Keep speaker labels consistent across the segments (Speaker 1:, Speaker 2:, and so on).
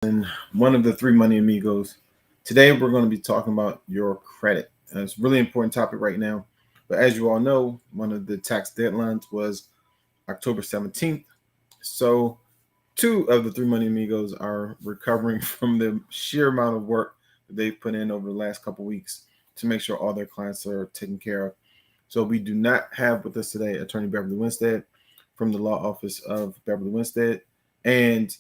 Speaker 1: and one of the three money amigos. Today we're going to be talking about your credit. It's a really important topic right now. But as you all know, one of the tax deadlines was October 17th. So two of the three money amigos are recovering from the sheer amount of work that they've put in over the last couple weeks to make sure all their clients are taken care of. So we do not have with us today Attorney Beverly Winstead from the law office of Beverly Winstead. And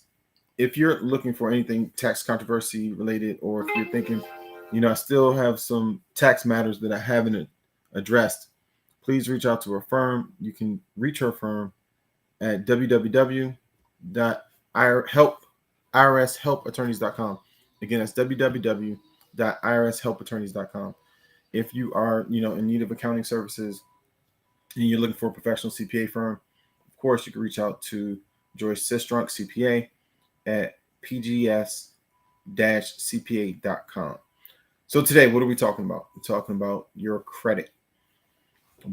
Speaker 1: if you're looking for anything tax controversy related, or if you're thinking, I still have some tax matters that I haven't addressed, please reach out to her firm. You can reach her firm at www.irshelpattorneys.com. Again, that's www.irshelpattorneys.com. If you are, in need of accounting services and you're looking for a professional CPA firm, of course, you can reach out to Joyce Sistrunk, CPA, at pgs-cpa.com. So today, what are we talking about? We're talking about your credit.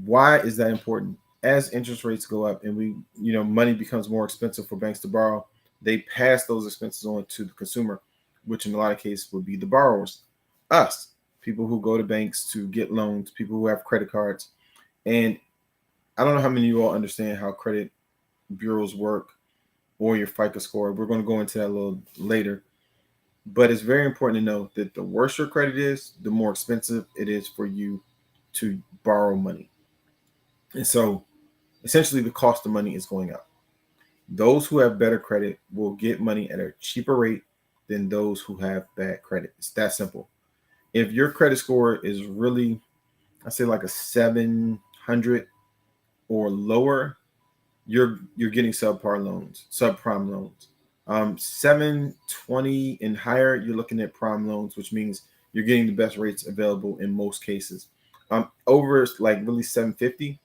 Speaker 1: Why is that important? As interest rates go up and money becomes more expensive for banks to borrow, they pass those expenses on to the consumer, which in a lot of cases would be the borrowers, us, people who go to banks to get loans, people who have credit cards. And I don't know how many of you all understand how credit bureaus work or your FICO score. We're going to go into that a little later. But it's very important to know that the worse your credit is, the more expensive it is for you to borrow money. And so essentially the cost of money is going up. Those who have better credit will get money at a cheaper rate than those who have bad credit. It's that simple. If your credit score is really, I say like a 700 or lower, you're getting subpar loans, subprime loans. 720 and higher, you're looking at prime loans, which means you're getting the best rates available in most cases. Over like really 750,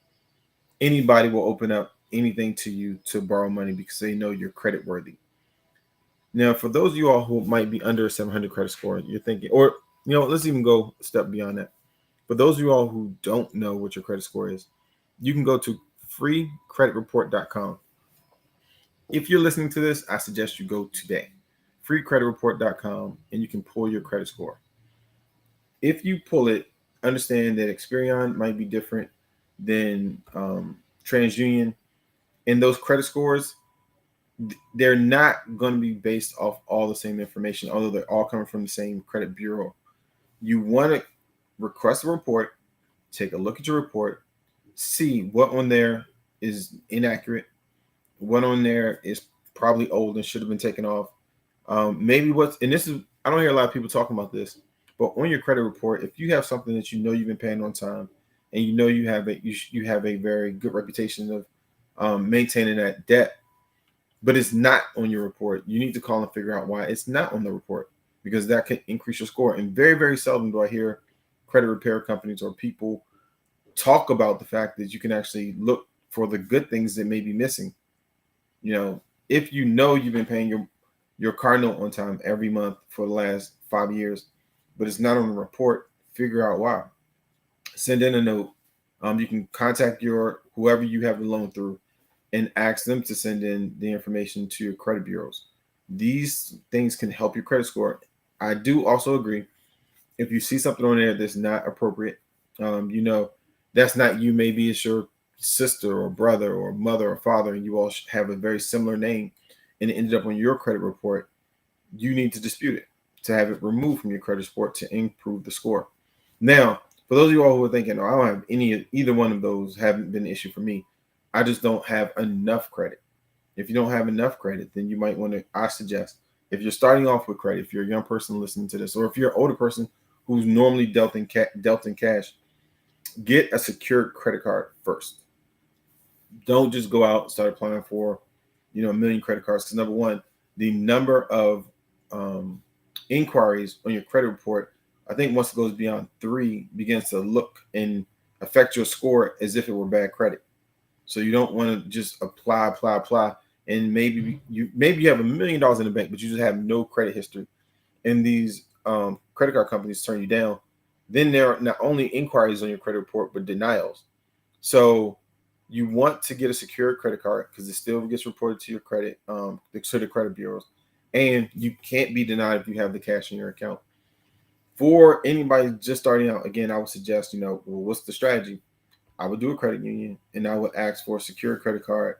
Speaker 1: anybody will open up anything to you to borrow money because they know you're credit worthy. Now, for those of you all who might be under a 700 credit score, you're thinking, or let's even go a step beyond that. For those of you all who don't know what your credit score is, you can go to freecreditreport.com. If you're listening to this, I suggest you go today, freecreditreport.com, and you can pull your credit score. If you pull it, understand that Experian might be different than TransUnion, and those credit scores, they're not going to be based off all the same information, although they're all coming from the same credit bureau. You want to request a report, take a look at your report, see what on there is inaccurate, what on there is probably old and should have been taken off. Maybe I don't hear a lot of people talking about this, but on your credit report, if you have something that you've been paying on time, and you have a very good reputation of maintaining that debt, but it's not on your report, you need to call and figure out why it's not on the report, because that can increase your score. And very, very seldom do I hear credit repair companies or people talk about the fact that you can actually look for the good things that may be missing. If you've been paying your car note on time every month for the last 5 years, but it's not on the report, figure out why. Send in a note. You can contact your whoever you have the loan through and ask them to send in the information to your credit bureaus. These things can help your credit score. I do also agree, if you see something on there that's not appropriate, that's not you. Maybe it's your sister or brother or mother or father, and you all have a very similar name, and it ended up on your credit report. You need to dispute it to have it removed from your credit report to improve the score. Now, for those of you all who are thinking, "Oh, I don't have either one of those haven't been an issue for me. I just don't have enough credit." If you don't have enough credit, then you might want to, I suggest, if you're starting off with credit, if you're a young person listening to this, or if you're an older person who's normally dealt in cash, get a secured credit card first. Don't just go out and start applying for, a million credit cards. Because number one, the number of inquiries on your credit report, I think once it goes beyond 3, begins to look and affect your score as if it were bad credit. So you don't want to just apply, and maybe you have $1 million in the bank, but you just have no credit history, and these credit card companies turn you down. Then there are not only inquiries on your credit report, but denials. So you want to get a secured credit card because it still gets reported to your credit, to the credit bureaus. and you can't be denied if you have the cash in your account. For anybody just starting out, again, I would suggest, well, what's the strategy? I would do a credit union, and I would ask for a secure credit card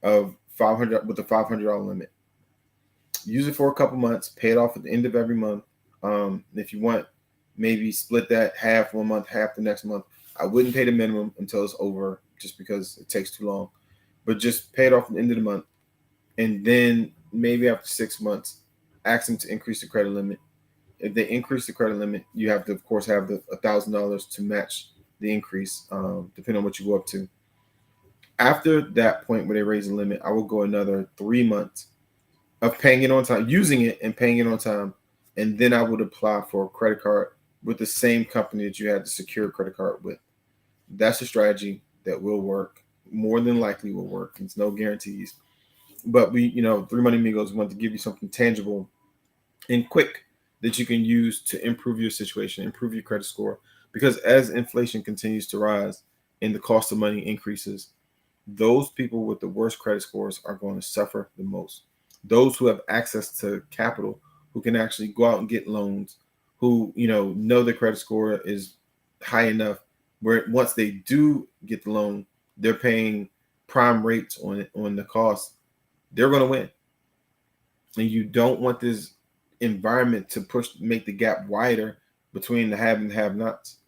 Speaker 1: of 500 with a $500 limit. Use it for a couple months, pay it off at the end of every month. If you want, maybe split that half one month, half the next month. I wouldn't pay the minimum until it's over, just because it takes too long. But just pay it off at the end of the month, and then maybe after 6 months, ask them to increase the credit limit. If they increase the credit limit, you have to, of course, have the $1,000 to match the increase, depending on what you go up to. After that point where they raise the limit, I will go another 3 months of paying it on time, using it and paying it on time, and then I would apply for a credit card with the same company that you had the secure credit card with. That's a strategy that will work. More than likely will work. It's no guarantees, but Three Money Amigos want to give you something tangible and quick that you can use to improve your situation, improve your credit score. Because as inflation continues to rise and the cost of money increases, those people with the worst credit scores are going to suffer the most. Those who have access to capital, who can actually go out and get loans, who know their credit score is high enough where once they do get the loan, they're paying prime rates on the cost. They're going to win. And you don't want this environment to make the gap wider between the have and have-nots.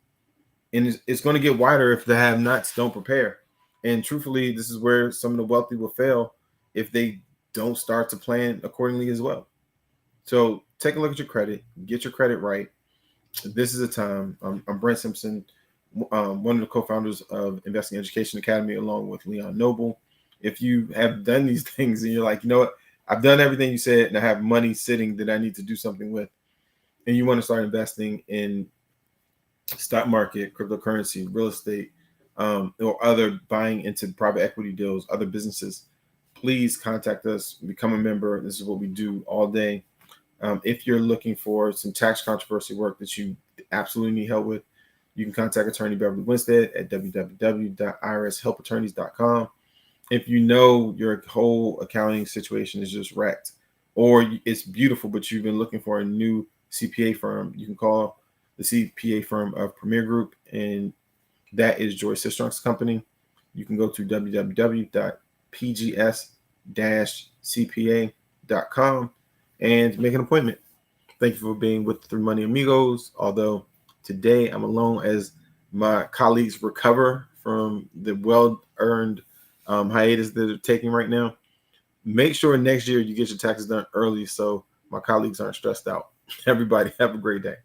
Speaker 1: And it's going to get wider if the have-nots don't prepare. And truthfully, this is where some of the wealthy will fail if they don't start to plan accordingly as well. So take a look at your credit, get your credit right. This is a time. I'm Brent Simpson, one of the co-founders of Investing Education Academy, along with Leon Noble. If you have done these things and you're like, you know what, I've done everything you said and I have money sitting that I need to do something with, and you want to start investing in stock market, cryptocurrency, real estate, or other buying into private equity deals, other businesses, please contact us, become a member. This is what we do all day. If you're looking for some tax controversy work that you absolutely need help with, you can contact Attorney Beverly Winstead at www.irshelpattorneys.com. If you know your whole accounting situation is just wrecked, or it's beautiful, but you've been looking for a new CPA firm, you can call the CPA firm of Premier Group, and that is Joy Sistrunk Company. You can go to www.pgs-cpa.com and make an appointment. Thank you for being with the Three Money Amigos. Although today I'm alone as my colleagues recover from the well-earned hiatus that they're taking right now. Make sure next year you get your taxes done early so my colleagues aren't stressed out. Everybody have a great day.